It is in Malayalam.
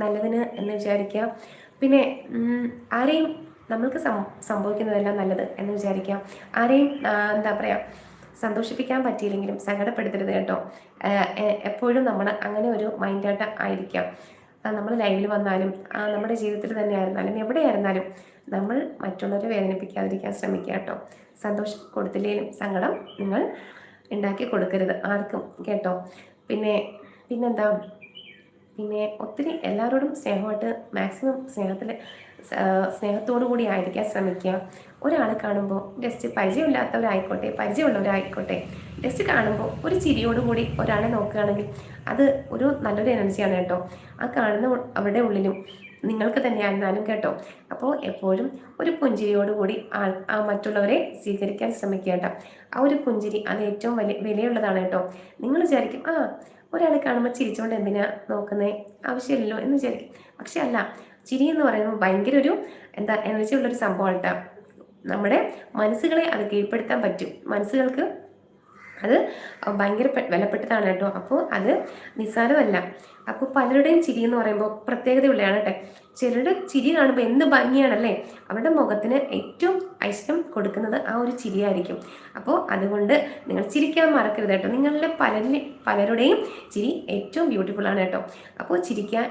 നല്ലതിന് എന്ന് വിചാരിക്കുക. പിന്നെ ആരെയും നമ്മൾക്ക് സംഭവിക്കുന്നതെല്ലാം നല്ലത് എന്ന് വിചാരിക്കാം. ആരെയും എന്താ പറയുക, സന്തോഷിപ്പിക്കാൻ പറ്റിയില്ലെങ്കിലും സങ്കടപ്പെടുത്തരുത് കേട്ടോ. എപ്പോഴും നമ്മൾ അങ്ങനെ ഒരു മൈൻഡായിട്ട് ആയിരിക്കാം. നമ്മൾ ലൈവിൽ വന്നാലും നമ്മുടെ ജീവിതത്തിൽ തന്നെ ആയിരുന്നാലും എവിടെയായിരുന്നാലും നമ്മൾ മറ്റുള്ളവരെ വേദനിപ്പിക്കാതിരിക്കാൻ ശ്രമിക്കുക കേട്ടോ. സന്തോഷം കൊടുത്തില്ലെങ്കിലും സങ്കടം നിങ്ങൾ ഉണ്ടാക്കി കൊടുക്കരുത് ആർക്കും കേട്ടോ. പിന്നെന്താ, പിന്നെ ഒത്തിരി എല്ലാവരോടും സ്നേഹമായിട്ട് മാക്സിമം സ്നേഹത്തോടു കൂടി ആയിരിക്കാൻ ശ്രമിക്കുക. ഒരാളെ കാണുമ്പോൾ ജസ്റ്റ് പരിചയമില്ലാത്തവരായിക്കോട്ടെ പരിചയമുള്ളവരായിക്കോട്ടെ, ജസ്റ്റ് കാണുമ്പോൾ ഒരു ചിരിയോടുകൂടി ഒരാളെ നോക്കുകയാണെങ്കിൽ അത് ഒരു നല്ലൊരു എനർജിയാണ് കേട്ടോ. ആ കാണുന്ന അവരുടെ ഉള്ളിലും നിങ്ങൾക്ക് തന്നെയായിരുന്നാലും കേട്ടോ. അപ്പോൾ എപ്പോഴും ഒരു പുഞ്ചിരിയോടുകൂടി മറ്റുള്ളവരെ സ്വീകരിക്കാൻ ശ്രമിക്കുക കേട്ടോ. ആ ഒരു പുഞ്ചിരി അത് ഏറ്റവും വിലയുള്ളതാണ് കേട്ടോ. നിങ്ങൾ വിചാരിക്കും ഒരാളെ കാണുമ്പോൾ ചിരിച്ചുകൊണ്ട് എന്തിനാ നോക്കുന്നേ, ആവശ്യമില്ലല്ലോ എന്ന് വിചാരിക്കും. പക്ഷെ അല്ല, ചിരി എന്ന് പറയുമ്പോൾ ഭയങ്കര ഒരു എനർജി ഉള്ളൊരു സംഭവമാണ് കേട്ടോ. നമ്മുടെ മനസ്സുകളെ അത് കീഴ്പ്പെടുത്താൻ പറ്റും. മനസ്സുകൾക്ക് അത് ഭയങ്കര വിലപ്പെട്ടതാണ് കേട്ടോ. അപ്പോൾ അത് നിസ്സാരമല്ല. അപ്പോൾ പലരുടെയും ചിരി എന്ന് പറയുമ്പോൾ പ്രത്യേകതയുള്ളതാണ് കേട്ടോ. ചിലരുടെ ചിരി കാണുമ്പോൾ എന്ത് ഭംഗിയാണല്ലേ. അവരുടെ മുഖത്തിന് ഏറ്റവും ഐശ്വര്യം കൊടുക്കുന്നത് ആ ഒരു ചിരിയായിരിക്കും. അപ്പോൾ അതുകൊണ്ട് നിങ്ങൾ ചിരിക്കാൻ മറക്കരുത് കേട്ടോ. നിങ്ങളുടെ പലരുടെയും ചിരി ഏറ്റവും ബ്യൂട്ടിഫുൾ ആണ് കേട്ടോ. അപ്പോൾ ചിരിക്കുക,